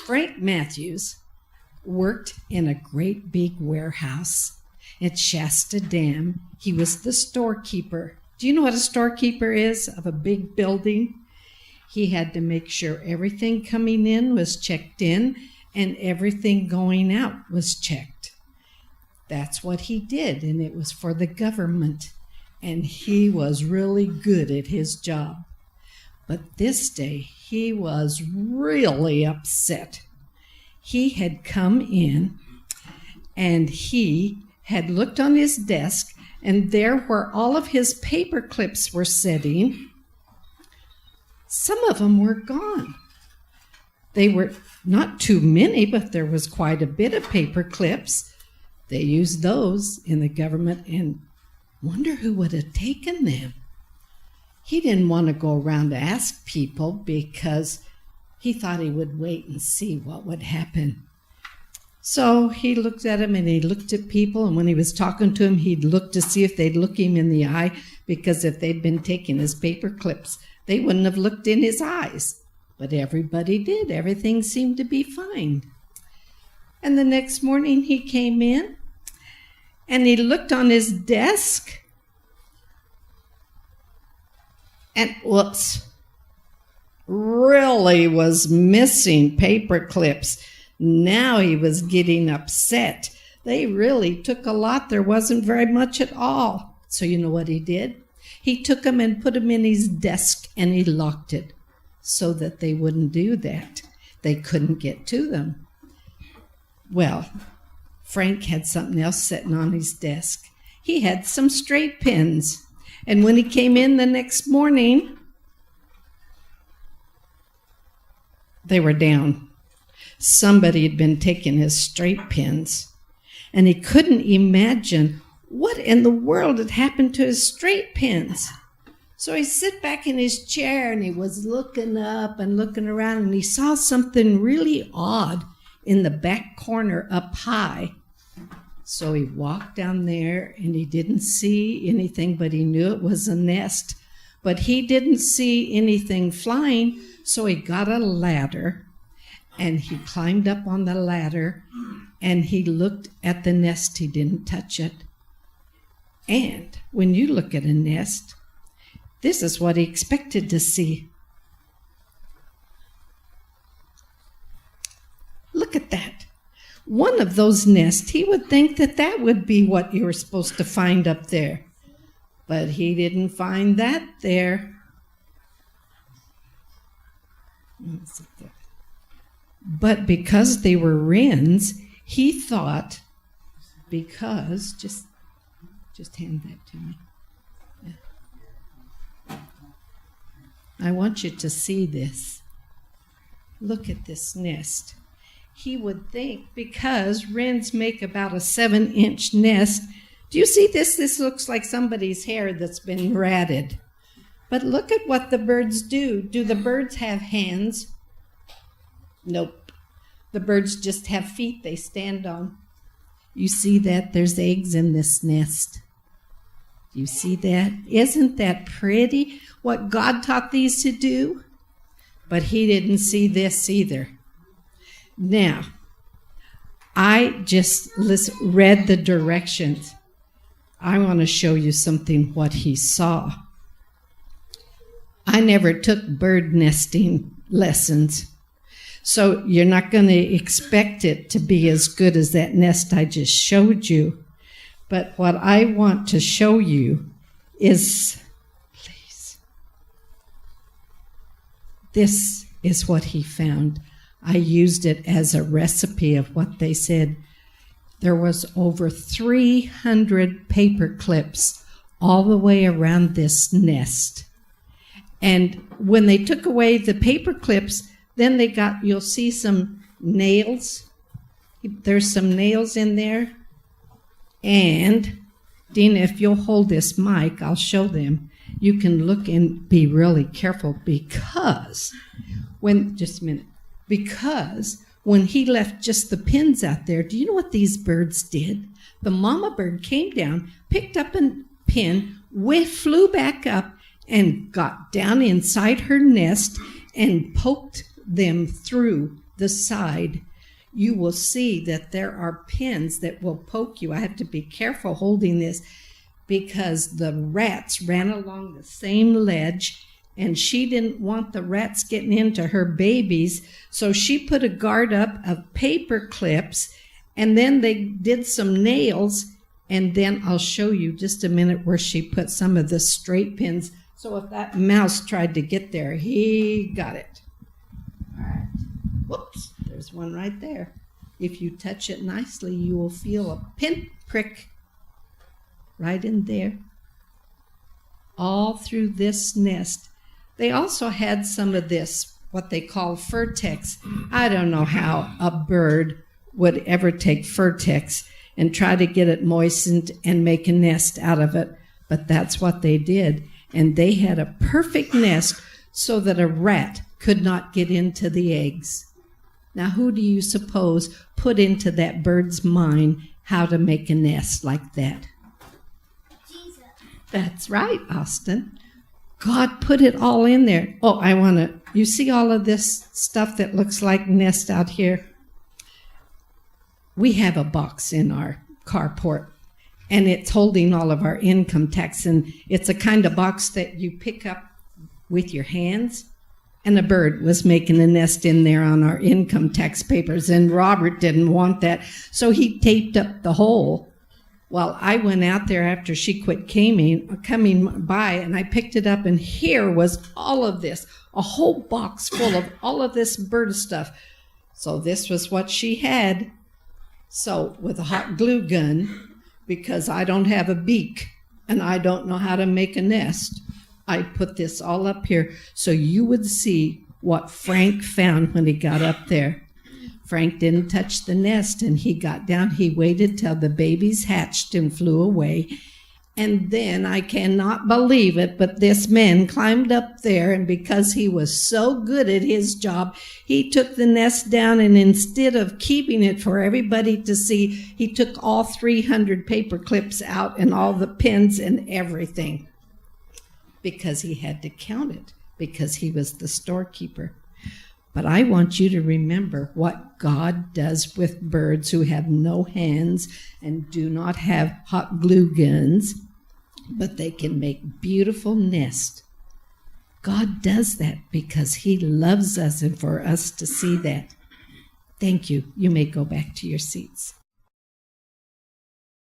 Frank Matthews worked in a great big warehouse at Shasta Dam. He was the storekeeper. Do you know what a storekeeper is of a big building? He had to make sure everything coming in was checked in and everything going out was checked. That's what he did, and it was for the government. And he was really good at his job. But this day, he was really upset. He had come in, and he had looked on his desk, and there where all of his paper clips were sitting, some of them were gone. They were not too many, but there was quite a bit of paper clips. They used those in the government, and wonder who would have taken them. He didn't want to go around to ask people because he thought he would wait and see what would happen. So he looked at him and he looked at people, and when he was talking to him, he'd look to see if they'd look him in the eye, because if they'd been taking his paper clips, they wouldn't have looked in his eyes. But everybody did. Everything seemed to be fine. And the next morning he came in, and he looked on his desk, and whoops, really was missing paper clips. Now he was getting upset. They really took a lot. There wasn't very much at all. So you know what he did? He took them and put them in his desk, and he locked it so that they wouldn't do that. They couldn't get to them. Well, Frank had something else sitting on his desk. He had some straight pins. And when he came in the next morning, they were down. Somebody had been taking his straight pins. And he couldn't imagine what in the world had happened to his straight pins. So he sat back in his chair, and he was looking up and looking around, and he saw something really odd in the back corner up high. So he walked down there, and he didn't see anything, but he knew it was a nest. But he didn't see anything flying, so he got a ladder, and he climbed up on the ladder, and he looked at the nest. He didn't touch it. And when you look at a nest, this is what he expected to see. Look at that. One of those nests, he would think that that would be what you were supposed to find up there. But he didn't find that there. But because they were wrens, he thought, because, just hand that to me. Yeah. I want you to see this. Look at this nest. He would think, because wrens make about a 7-inch nest. Do you see this? This looks like somebody's hair that's been ratted. But look at what the birds do. Do the birds have hands? Nope. The birds just have feet they stand on. You see that? There's eggs in this nest. You see that? Isn't that pretty? What God taught these to do? But he didn't see this either. Now, I just read the directions. I want to show you something what he saw. I never took bird nesting lessons, so you're not going to expect it to be as good as that nest I just showed you. But what I want to show you is, please, this is what he found. I used it as a recipe of what they said. There was over 300 paper clips all the way around this nest. And when they took away the paper clips, then you'll see some nails. There's some nails in there. And, Dina, if you'll hold this mic, I'll show them. You can look and be really careful because because when he left just the pins out there, do you know what these birds did? The mama bird came down, picked up a pin, flew back up, and got down inside her nest and poked them through the side, you will see that there are pins that will poke you. I have to be careful holding this because the rats ran along the same ledge, and she didn't want the rats getting into her babies, so she put a guard up of paper clips, and then they did some nails, and then I'll show you just a minute where she put some of the straight pins, so if that mouse tried to get there, he got it. All right. Whoops, there's one right there. If you touch it nicely, you will feel a pin prick right in there. All through this nest. They also had some of this, what they call fur-tex. I don't know how a bird would ever take fur-tex and try to get it moistened and make a nest out of it, but that's what they did. And they had a perfect nest so that a rat could not get into the eggs. Now, who do you suppose put into that bird's mind how to make a nest like that? Jesus. That's right, Austin. God put it all in there. Oh, you see all of this stuff that looks like nest out here? We have a box in our carport, and it's holding all of our income tax, and it's a kind of box that you pick up with your hands. And a bird was making a nest in there on our income tax papers, and Robert didn't want that, so he taped up the hole. Well, I went out there after she quit coming by, and I picked it up, and here was all of this, a whole box full of all of this bird stuff. So this was what she had. So with a hot glue gun, because I don't have a beak, and I don't know how to make a nest, I put this all up here so you would see what Frank found when he got up there. Frank didn't touch the nest, and he got down. He waited till the babies hatched and flew away. And then, I cannot believe it, but this man climbed up there, and because he was so good at his job, he took the nest down, and instead of keeping it for everybody to see, he took all 300 paper clips out and all the pins and everything. Because he had to count it, because he was the storekeeper. But I want you to remember what God does with birds who have no hands and do not have hot glue guns, but they can make beautiful nests. God does that because he loves us and for us to see that. Thank you. You may go back to your seats.